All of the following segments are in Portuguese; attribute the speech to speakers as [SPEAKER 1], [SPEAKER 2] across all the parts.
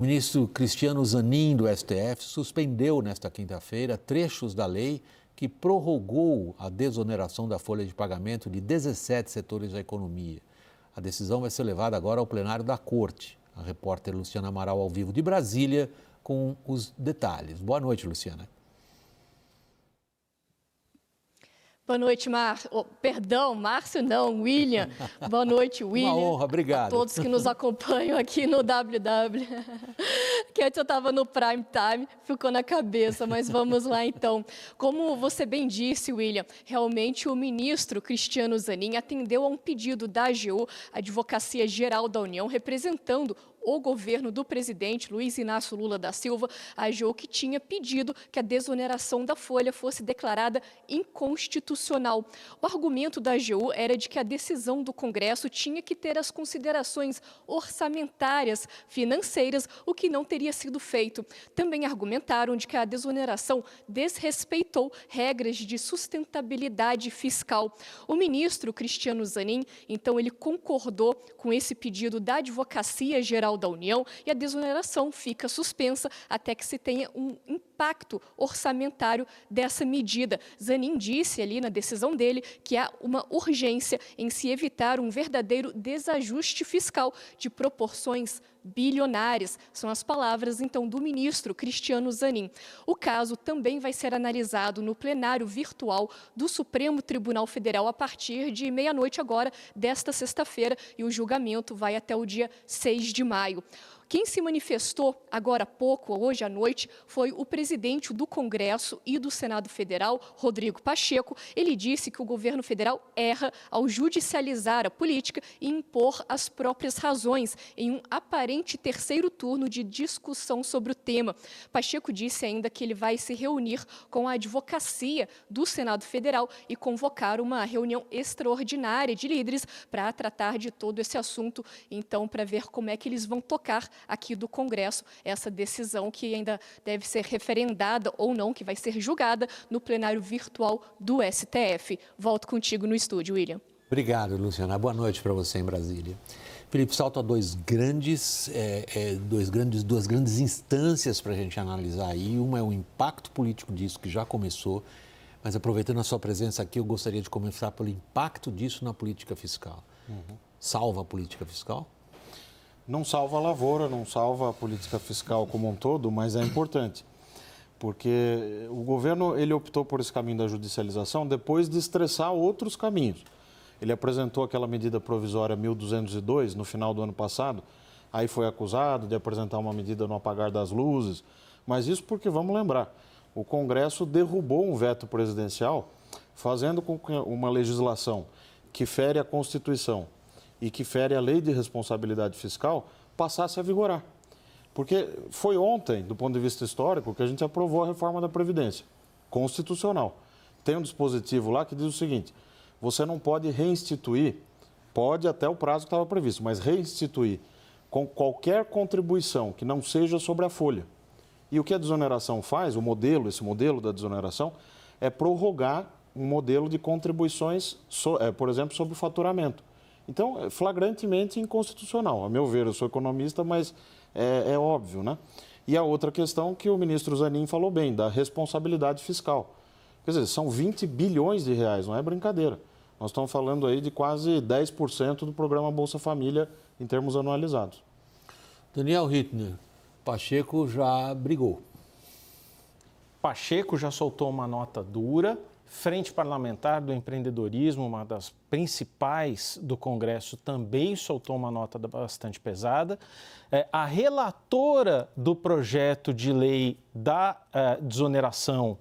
[SPEAKER 1] O ministro Cristiano Zanin, do STF, suspendeu nesta quinta-feira trechos da lei que prorrogou a desoneração da folha de pagamento de 17 setores da economia. A decisão vai ser levada agora ao plenário da Corte. A repórter Luciana Amaral, ao vivo de Brasília, com os detalhes. Boa noite, Luciana.
[SPEAKER 2] Boa noite, Márcio não, William. Boa noite, William.
[SPEAKER 1] Uma honra, obrigado.
[SPEAKER 2] A todos que nos acompanham aqui no WW. Que antes eu estava no Prime Time, ficou na cabeça, mas vamos lá então. Como você bem disse, William, realmente o ministro Cristiano Zanin atendeu a um pedido da AGU, Advocacia Geral da União, representando o governo do presidente Luiz Inácio Lula da Silva, a AGU, que tinha pedido que a desoneração da folha fosse declarada inconstitucional. O argumento da AGU era de que a decisão do Congresso tinha que ter as considerações orçamentárias, financeiras, o que não teria sido feito. Também argumentaram de que a desoneração desrespeitou regras de sustentabilidade fiscal. O ministro Cristiano Zanin, então, ele concordou com esse pedido da Advocacia Geral da União e a desoneração fica suspensa até que se tenha um impacto orçamentário dessa medida. Zanin disse ali na decisão dele que há uma urgência em se evitar um verdadeiro desajuste fiscal de proporções bilionárias. São as palavras, então, do ministro Cristiano Zanin. O caso também vai ser analisado no plenário virtual do Supremo Tribunal Federal a partir de meia-noite agora, desta sexta-feira, e o julgamento vai até o dia 6 de maio. Quem se manifestou agora há pouco, hoje à noite, foi o presidente do Congresso e do Senado Federal, Rodrigo Pacheco. Ele disse que o governo federal erra ao judicializar a política e impor as próprias razões em um aparente terceiro turno de discussão sobre o tema. Pacheco disse ainda que ele vai se reunir com a advocacia do Senado Federal e convocar uma reunião extraordinária de líderes para tratar de todo esse assunto, então, para ver como é que eles vão tocar aqui do Congresso essa decisão que ainda deve ser referendada ou não, que vai ser julgada no plenário virtual do STF. Volto contigo no estúdio, William.
[SPEAKER 1] Obrigado, Luciana. Boa noite para você em Brasília. Felipe, salto a duas grandes instâncias para a gente analisar aí. Uma é o impacto político disso, que já começou, mas aproveitando a sua presença aqui, eu gostaria de começar pelo impacto disso na política fiscal. Salva a política fiscal?
[SPEAKER 3] Não salva a lavoura, não salva a política fiscal como um todo, mas é importante, porque o governo ele optou por esse caminho da judicialização depois de estressar outros caminhos. Ele apresentou aquela medida provisória 1202 no final do ano passado, aí foi acusado de apresentar uma medida no apagar das luzes, mas isso porque, vamos lembrar, o Congresso derrubou um veto presidencial, fazendo com que uma legislação que fere a Constituição e que fere a lei de responsabilidade fiscal, passasse a vigorar. Porque foi ontem, do ponto de vista histórico, que a gente aprovou a reforma da Previdência constitucional. Tem um dispositivo lá que diz o seguinte: você não pode reinstituir, pode até o prazo que estava previsto, mas reinstituir com qualquer contribuição que não seja sobre a folha. E o que a desoneração faz, esse modelo da desoneração, é prorrogar um modelo de contribuições, por exemplo, sobre o faturamento. Então, é flagrantemente inconstitucional. A meu ver, eu sou economista, mas é óbvio, né? E a outra questão que o ministro Zanin falou bem, da responsabilidade fiscal. Quer dizer, são 20 bilhões de reais, não é brincadeira. Nós estamos falando aí de quase 10% do programa Bolsa Família em termos anualizados.
[SPEAKER 1] Daniel Rittner, Pacheco já brigou.
[SPEAKER 4] Pacheco já soltou uma nota dura. Frente Parlamentar do Empreendedorismo, uma das principais do Congresso, também soltou uma nota bastante pesada. A relatora do projeto de lei da desoneração,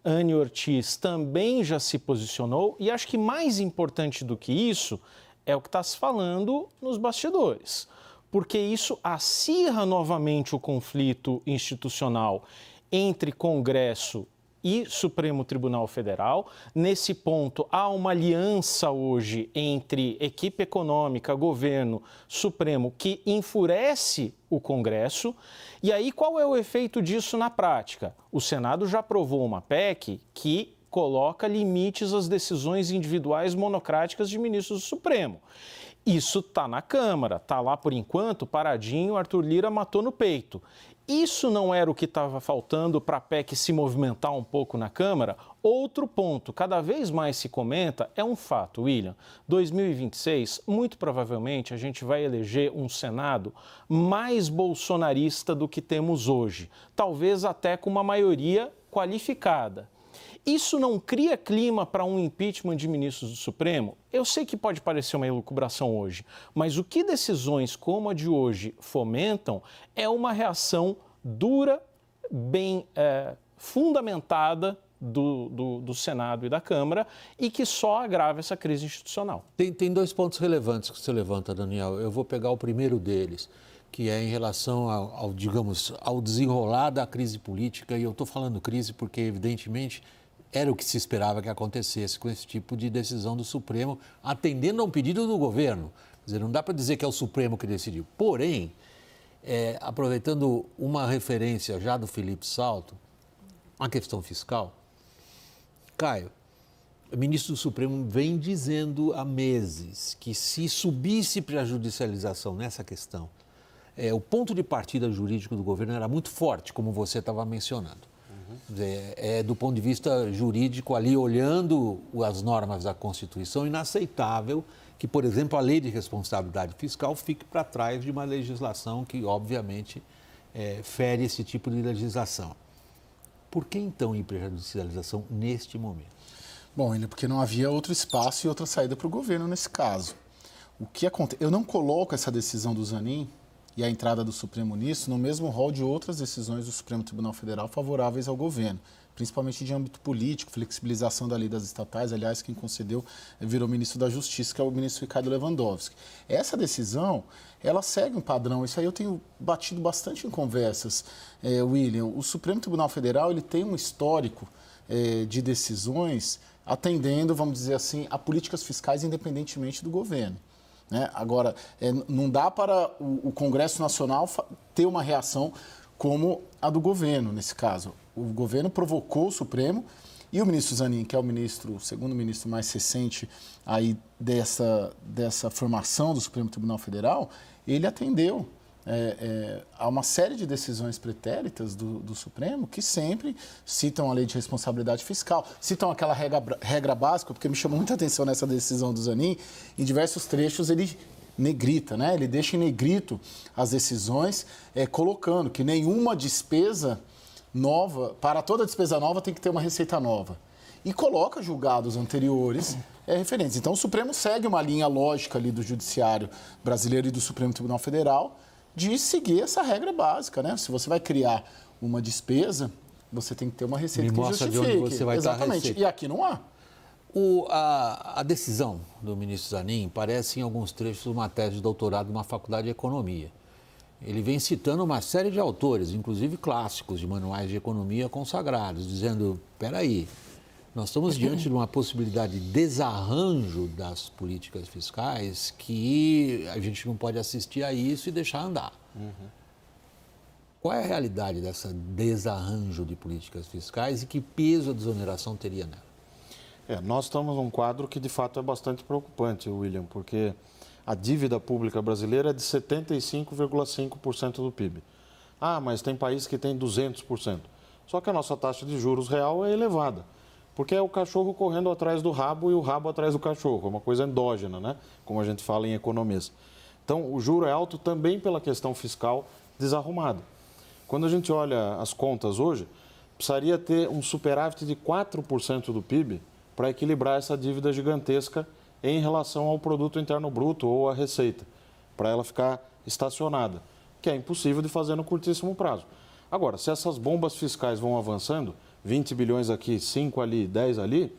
[SPEAKER 4] Anne Ortiz, também já se posicionou. E acho que mais importante do que isso é o que está se falando nos bastidores, porque isso acirra novamente o conflito institucional entre Congresso e Supremo Tribunal Federal. Nesse ponto, há uma aliança hoje entre equipe econômica, governo, Supremo, que enfurece o Congresso. E aí, qual é o efeito disso na prática? O Senado já aprovou uma PEC que coloca limites às decisões individuais monocráticas de ministros do Supremo. Isso está na Câmara, está lá por enquanto, paradinho, Arthur Lira matou no peito. Isso não era o que estava faltando para a PEC se movimentar um pouco na Câmara? Outro ponto, cada vez mais se comenta, é um fato, William. 2026, muito provavelmente, a gente vai eleger um Senado mais bolsonarista do que temos hoje. Talvez até com uma maioria qualificada. Isso não cria clima para um impeachment de ministros do Supremo? Eu sei que pode parecer uma elucubração hoje, mas o que decisões como a de hoje fomentam é uma reação dura, bem fundamentada do Senado e da Câmara e que só agrava essa crise institucional.
[SPEAKER 1] Tem dois pontos relevantes que você levanta, Daniel. Eu vou pegar o primeiro deles, que é em relação ao desenrolar da crise política. E eu estou falando crise porque, evidentemente, era o que se esperava que acontecesse com esse tipo de decisão do Supremo, atendendo a um pedido do governo. Quer dizer, não dá para dizer que é o Supremo que decidiu. Porém, aproveitando uma referência já do Felipe Salto, a questão fiscal, Caio, o ministro do Supremo vem dizendo há meses que se subisse para a judicialização nessa questão, o ponto de partida jurídico do governo era muito forte, como você estava mencionando. Do ponto de vista jurídico, ali olhando as normas da Constituição, inaceitável que, por exemplo, a lei de responsabilidade fiscal fique para trás de uma legislação que, obviamente, fere esse tipo de legislação. Por que, então, ir para a judicialização neste momento?
[SPEAKER 5] Bom, porque não havia outro espaço e outra saída para o governo nesse caso. O que acontece? Eu não coloco essa decisão do Zanin e a entrada do Supremo nisso no mesmo rol de outras decisões do Supremo Tribunal Federal favoráveis ao governo, principalmente de âmbito político, flexibilização da lei das estatais. Aliás, quem concedeu virou ministro da Justiça, que é o ministro Ricardo Lewandowski. Essa decisão, ela segue um padrão. Isso aí eu tenho batido bastante em conversas, William. O Supremo Tribunal Federal ele tem um histórico de decisões atendendo, vamos dizer assim, a políticas fiscais independentemente do governo. Agora, não dá para o Congresso Nacional ter uma reação como a do governo, nesse caso. O governo provocou o Supremo e o ministro Zanin, que é o segundo ministro mais recente aí dessa formação do Supremo Tribunal Federal, ele atendeu há uma série de decisões pretéritas do Supremo que sempre citam a lei de responsabilidade fiscal, citam aquela regra básica, porque me chamou muita atenção nessa decisão do Zanin, em diversos trechos ele negrita, ele deixa em negrito as decisões, colocando que nenhuma despesa nova, para toda despesa nova tem que ter uma receita nova. E coloca julgados anteriores referentes. Então o Supremo segue uma linha lógica ali do Judiciário brasileiro e do Supremo Tribunal Federal, de seguir essa regra básica, Se você vai criar uma despesa, você tem que ter uma receita que justifique.
[SPEAKER 1] De onde você vai
[SPEAKER 5] Exatamente. E aqui não há.
[SPEAKER 1] A decisão do ministro Zanin parece, em alguns trechos, uma tese de doutorado de uma faculdade de economia. Ele vem citando uma série de autores, inclusive clássicos de manuais de economia consagrados, dizendo, espera aí, nós estamos diante de uma possibilidade de desarranjo das políticas fiscais que a gente não pode assistir a isso e deixar andar. Qual é a realidade dessa desarranjo de políticas fiscais e que peso a desoneração teria nela?
[SPEAKER 3] Nós estamos num quadro que, de fato, é bastante preocupante, William, porque a dívida pública brasileira é de 75,5% do PIB. Mas tem país que tem 200%. Só que a nossa taxa de juros real é elevada. Porque é o cachorro correndo atrás do rabo e o rabo atrás do cachorro. É uma coisa endógena, como a gente fala em economia. Então, o juro é alto também pela questão fiscal desarrumada. Quando a gente olha as contas hoje, precisaria ter um superávit de 4% do PIB para equilibrar essa dívida gigantesca em relação ao produto interno bruto ou à receita, para ela ficar estacionada, que é impossível de fazer no curtíssimo prazo. Agora, se essas bombas fiscais vão avançando, 20 bilhões aqui, 5 ali, 10 ali,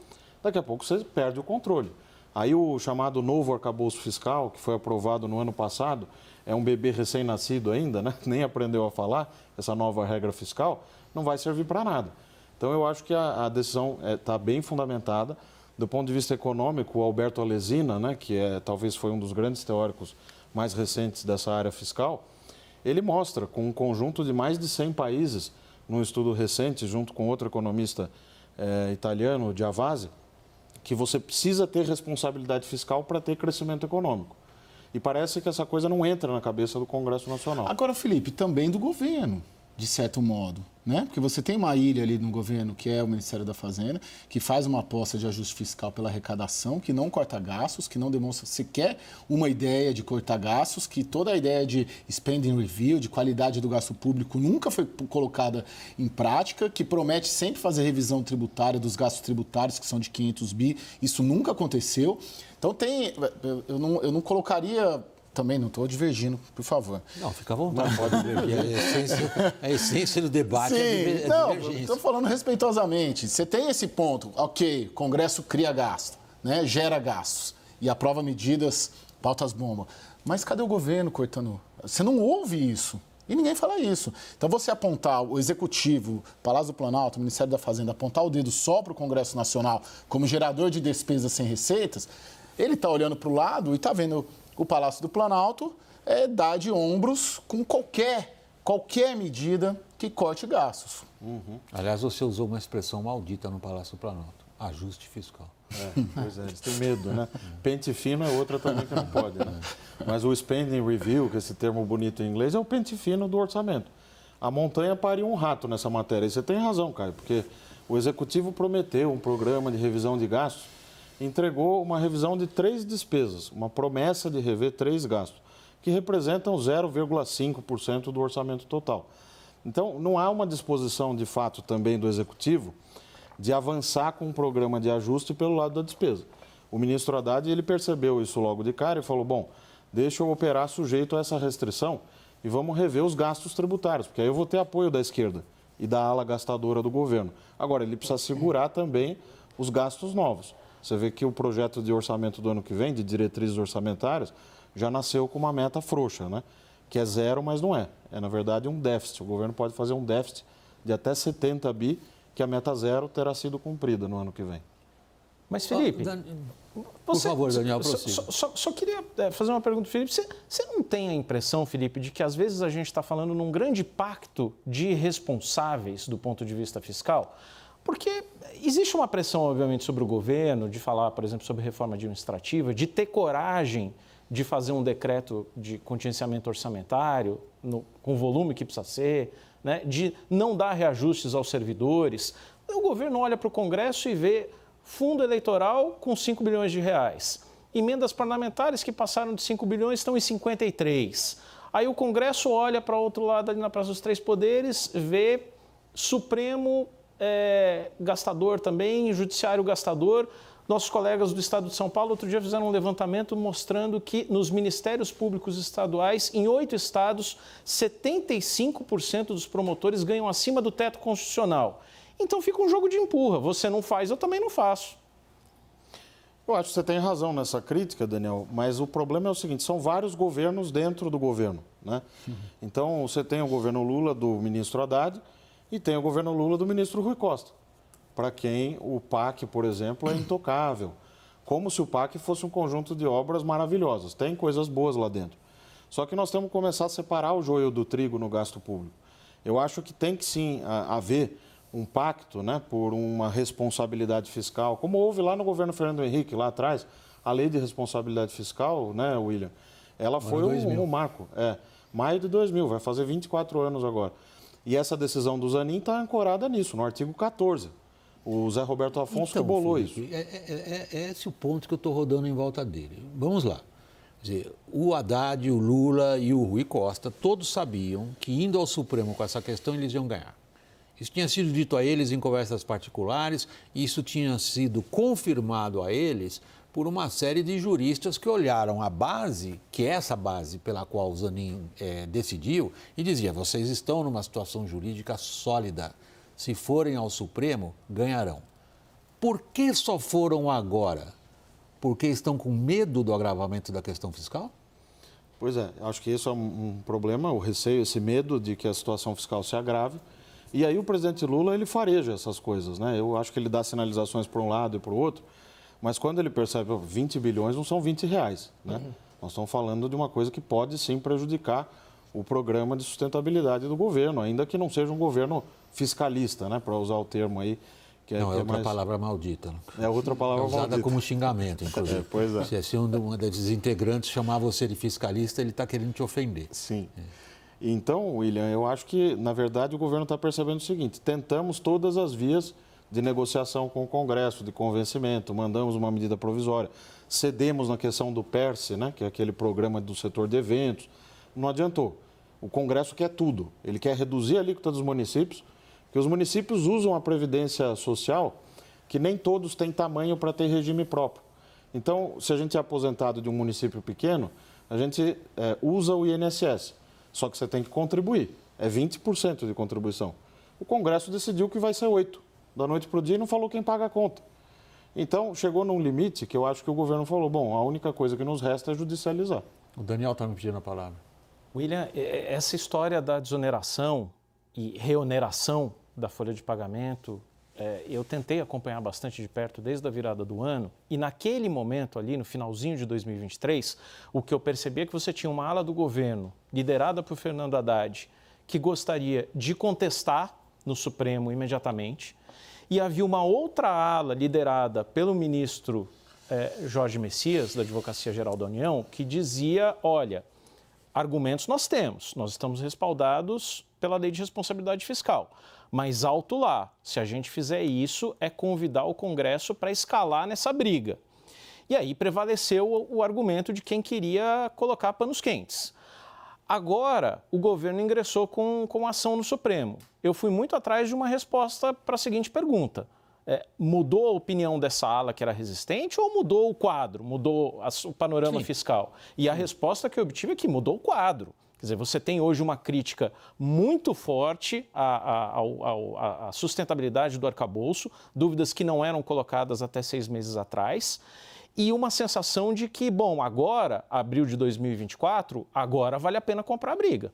[SPEAKER 3] daqui a pouco você perde o controle. Aí o chamado novo arcabouço fiscal, que foi aprovado no ano passado, é um bebê recém-nascido ainda, nem aprendeu a falar, essa nova regra fiscal, não vai servir para nada. Então eu acho que a decisão está bem fundamentada. Do ponto de vista econômico, o Alberto Alesina, que talvez foi um dos grandes teóricos mais recentes dessa área fiscal, ele mostra com um conjunto de mais de 100 países, num estudo recente, junto com outro economista italiano, Giavazzi, que você precisa ter responsabilidade fiscal para ter crescimento econômico. E parece que essa coisa não entra na cabeça do Congresso Nacional.
[SPEAKER 5] Agora, Felipe, também do governo, de certo modo, né? Porque você tem uma ilha ali no governo, que é o Ministério da Fazenda, que faz uma aposta de ajuste fiscal pela arrecadação, que não corta gastos, que não demonstra sequer uma ideia de cortar gastos, que toda a ideia de spending review, de qualidade do gasto público, nunca foi colocada em prática, que promete sempre fazer revisão tributária dos gastos tributários, que são de 500 bi, isso nunca aconteceu. Então, eu não colocaria... Também não estou divergindo, por favor.
[SPEAKER 1] Não, fica à vontade, pode divergir. A essência do debate é
[SPEAKER 5] não,
[SPEAKER 1] divergência.
[SPEAKER 5] Estou falando respeitosamente. Você tem esse ponto, ok, Congresso cria gasto, né, gera gastos e aprova medidas, pautas bomba. Mas cadê o governo cortando? Você não ouve isso. E ninguém fala isso. Então, você apontar o Executivo, Palácio do Planalto, o Ministério da Fazenda, apontar o dedo só para o Congresso Nacional como gerador de despesas sem receitas, ele está olhando para o lado e está vendo o Palácio do Planalto dar de ombros com qualquer medida que corte gastos.
[SPEAKER 1] Aliás, você usou uma expressão maldita no Palácio do Planalto, ajuste fiscal.
[SPEAKER 3] Pois é, eles têm medo, né? Pente fino é outra também que não pode, né? Mas o spending review, que é esse termo bonito em inglês, é o pente fino do orçamento. A montanha pariu um rato nessa matéria. E você tem razão, Caio, porque o Executivo prometeu um programa de revisão de gastos, entregou uma revisão de 3 despesas, uma promessa de rever 3 gastos, que representam 0,5% do orçamento total. Então, não há uma disposição, de fato, também do Executivo de avançar com um programa de ajuste pelo lado da despesa. O ministro Haddad, ele percebeu isso logo de cara e falou, bom, deixa eu operar sujeito a essa restrição e vamos rever os gastos tributários, porque aí eu vou ter apoio da esquerda e da ala gastadora do governo. Agora, ele precisa segurar também os gastos novos. Você vê que o projeto de orçamento do ano que vem, de diretrizes orçamentárias, já nasceu com uma meta frouxa, né? Que é 0, mas não é. É, na verdade, um déficit. O governo pode fazer um déficit de até 70 bi, que a meta 0 terá sido cumprida no ano que vem.
[SPEAKER 4] Mas, Felipe...
[SPEAKER 1] Por favor, Daniel, prossiga.
[SPEAKER 4] Só queria fazer uma pergunta, Felipe. Você não tem a impressão, Felipe, de que às vezes a gente está falando num grande pacto de irresponsáveis do ponto de vista fiscal? Porque existe uma pressão, obviamente, sobre o governo de falar, por exemplo, sobre reforma administrativa, de ter coragem de fazer um decreto de contingenciamento orçamentário com o volume que precisa ser, né? De não dar reajustes aos servidores. O governo olha para o Congresso e vê fundo eleitoral com 5 bilhões de reais. Emendas parlamentares que passaram de 5 bilhões estão em 53. Aí o Congresso olha para o outro lado, ali na Praça dos Três Poderes, vê Supremo gastador também, Judiciário gastador. Nossos colegas do Estado de São Paulo outro dia fizeram um levantamento mostrando que nos ministérios públicos estaduais, em 8 estados, 75% dos promotores ganham acima do teto constitucional. Então fica um jogo de empurra. Você não faz, eu também não faço.
[SPEAKER 3] Eu acho que você tem razão nessa crítica, Daniel, mas o problema é o seguinte, são vários governos dentro do governo, né? Então, você tem o governo Lula do ministro Haddad e tem o governo Lula do ministro Rui Costa, para quem o PAC, por exemplo, é intocável. Como se o PAC fosse um conjunto de obras maravilhosas. Tem coisas boas lá dentro. Só que nós temos que começar a separar o joio do trigo no gasto público. Eu acho que tem que sim haver um pacto, né, por uma responsabilidade fiscal, como houve lá no governo Fernando Henrique, lá atrás, a lei de responsabilidade fiscal, né, William, ela foi um marco. Maio de 2000, vai fazer 24 anos agora. E essa decisão do Zanin está ancorada nisso, no artigo 14. O Zé Roberto Afonso que bolou
[SPEAKER 1] Felipe,
[SPEAKER 3] isso.
[SPEAKER 1] É esse o ponto que eu estou rodando em volta dele. Vamos lá. Quer dizer, o Haddad, o Lula e o Rui Costa, todos sabiam que indo ao Supremo com essa questão eles iam ganhar. Isso tinha sido dito a eles em conversas particulares, e isso tinha sido confirmado a eles por uma série de juristas que olharam a base, que é essa base pela qual o Zanin decidiu, e dizia, vocês estão numa situação jurídica sólida. Se forem ao Supremo, ganharão. Por que só foram agora? Porque estão com medo do agravamento da questão fiscal?
[SPEAKER 3] Pois é, acho que isso é um problema, o receio, esse medo de que a situação fiscal se agrave. E aí o presidente Lula, ele fareja essas coisas, né? Eu acho que ele dá sinalizações para um lado e para o outro, mas quando ele percebe 20 bilhões, não são 20 reais, né? Nós estamos falando de uma coisa que pode sim prejudicar o programa de sustentabilidade do governo, ainda que não seja um governo fiscalista, né? Para usar o termo aí
[SPEAKER 1] Não, é outra palavra maldita.
[SPEAKER 3] É outra palavra
[SPEAKER 1] usada
[SPEAKER 3] maldita.
[SPEAKER 1] como xingamento, inclusive.
[SPEAKER 3] Pois é.
[SPEAKER 1] Se um desses integrantes chamar você de fiscalista, ele está querendo te ofender.
[SPEAKER 3] Sim. Então, William, eu acho que, na verdade, o governo está percebendo o seguinte: tentamos todas as vias de negociação com o Congresso, de convencimento, mandamos uma medida provisória, cedemos na questão do PERSE, né, que é aquele programa do setor de eventos, não adiantou. O Congresso quer tudo, ele quer reduzir a alíquota dos municípios, porque os municípios usam a Previdência Social, que nem todos têm tamanho para ter regime próprio. Então, se a gente é aposentado de um município pequeno, a gente usa o INSS, só que você tem que contribuir, é 20% de contribuição. O Congresso decidiu que vai ser 8%, da noite para o dia, e não falou quem paga a conta. Então, chegou num limite que eu acho que o governo falou, bom, a única coisa que nos resta é judicializar.
[SPEAKER 1] O Daniel está me pedindo a palavra.
[SPEAKER 4] William, essa história da desoneração e reoneração da folha de pagamento, eu tentei acompanhar bastante de perto desde a virada do ano, e naquele momento ali, no finalzinho de 2023, o que eu percebi é que você tinha uma ala do governo, liderada por Fernando Haddad, que gostaria de contestar no Supremo imediatamente, e havia uma outra ala liderada pelo ministro Jorge Messias, da Advocacia Geral da União, que dizia, olha, argumentos nós temos, nós estamos respaldados pela Lei de Responsabilidade Fiscal, mas alto lá, se a gente fizer isso, é convidar o Congresso para escalar nessa briga. E aí prevaleceu o argumento de quem queria colocar panos quentes. Agora, o governo ingressou com ação no Supremo. Eu fui muito atrás de uma resposta para a seguinte pergunta. Mudou a opinião dessa ala que era resistente ou mudou o quadro, mudou o panorama fiscal? E a resposta que eu obtive é que mudou o quadro. Quer dizer, você tem hoje uma crítica muito forte à sustentabilidade do arcabouço, dúvidas que não eram colocadas até 6 meses atrás, e uma sensação de que, bom, agora, abril de 2024, agora vale a pena comprar a briga.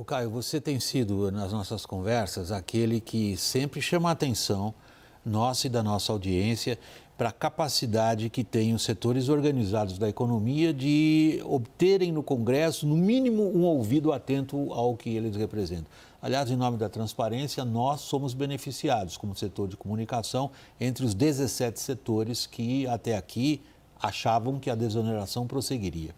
[SPEAKER 1] Caio, você tem sido, nas nossas conversas, aquele que sempre chama a atenção nossa e da nossa audiência para a capacidade que têm os setores organizados da economia de obterem no Congresso, no mínimo, um ouvido atento ao que eles representam. Aliás, em nome da transparência, nós somos beneficiados, como setor de comunicação, entre os 17 setores que, até aqui, achavam que a desoneração prosseguiria.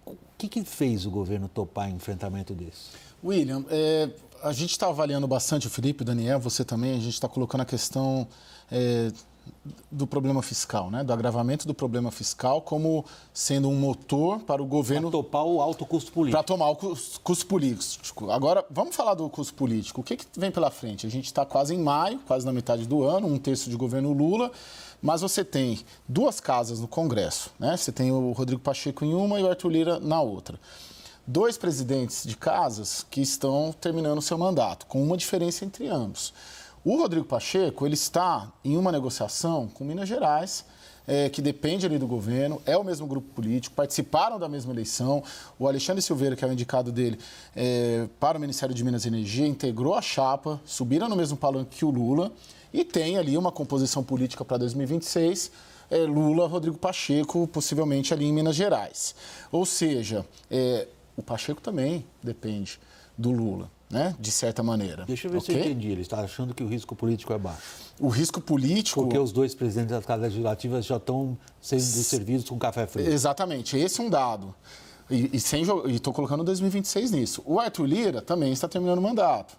[SPEAKER 1] O que fez o governo topar em enfrentamento desse?
[SPEAKER 5] William, a gente está avaliando bastante, o Felipe, o Daniel, você também, a gente está colocando a questão do problema fiscal, né? Do agravamento do problema fiscal como sendo um motor para o governo...
[SPEAKER 1] Para topar o alto custo político.
[SPEAKER 5] Para tomar o custo político. Agora, vamos falar do custo político. O que vem pela frente? A gente está quase em maio, quase na metade do ano, 1/3 de governo Lula, mas você tem 2 casas no Congresso, né? Você tem o Rodrigo Pacheco em uma e o Arthur Lira na outra. 2 presidentes de casas que estão terminando o seu mandato, com uma diferença entre ambos. O Rodrigo Pacheco, ele está em uma negociação com Minas Gerais, que depende ali do governo, é o mesmo grupo político, participaram da mesma eleição. O Alexandre Silveira, que é o indicado dele para o Ministério de Minas e Energia, integrou a chapa, subiram no mesmo palanque que o Lula e tem ali uma composição política para 2026, Lula, Rodrigo Pacheco, possivelmente ali em Minas Gerais. Ou seja, o Pacheco também depende do Lula, né? De certa maneira.
[SPEAKER 1] Deixa eu ver se eu entendi. Ele está achando que o risco político é baixo.
[SPEAKER 5] O risco político...
[SPEAKER 1] Porque os 2 presidentes das casas legislativas já estão sendo servidos com café frio.
[SPEAKER 5] Exatamente. Esse é um dado. E estou colocando 2026 nisso. O Arthur Lira também está terminando o mandato.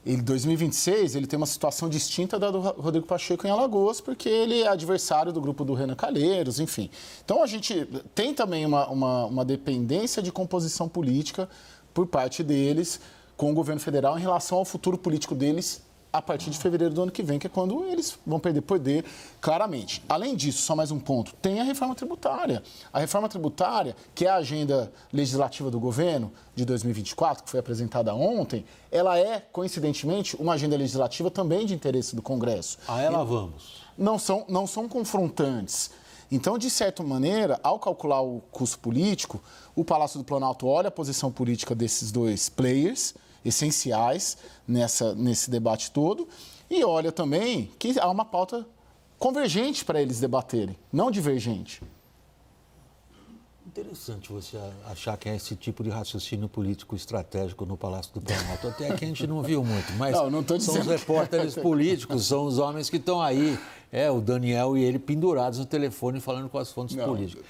[SPEAKER 5] Em 2026, ele tem uma situação distinta da do Rodrigo Pacheco em Alagoas, porque ele é adversário do grupo do Renan Calheiros, enfim. Então, a gente tem também uma dependência de composição política por parte deles com o governo federal em relação ao futuro político deles a partir de fevereiro do ano que vem, que é quando eles vão perder poder claramente. Além disso, só mais um ponto, tem a reforma tributária. A reforma tributária, que é a agenda legislativa do governo de 2024, que foi apresentada ontem, ela é, coincidentemente, uma agenda legislativa também de interesse do Congresso.
[SPEAKER 1] A ela vamos.
[SPEAKER 5] Não são confrontantes. Então, de certa maneira, ao calcular o custo político, o Palácio do Planalto olha a posição política desses 2 players essenciais nesse debate todo e olha também que há uma pauta convergente para eles debaterem, não divergente.
[SPEAKER 1] Interessante você achar que é esse tipo de raciocínio político estratégico no Palácio do Planalto. Até aqui a gente não viu muito, mas
[SPEAKER 5] não tô
[SPEAKER 1] são os repórteres políticos, são os homens que estão aí, o Daniel e ele pendurados no telefone falando com as fontes políticas.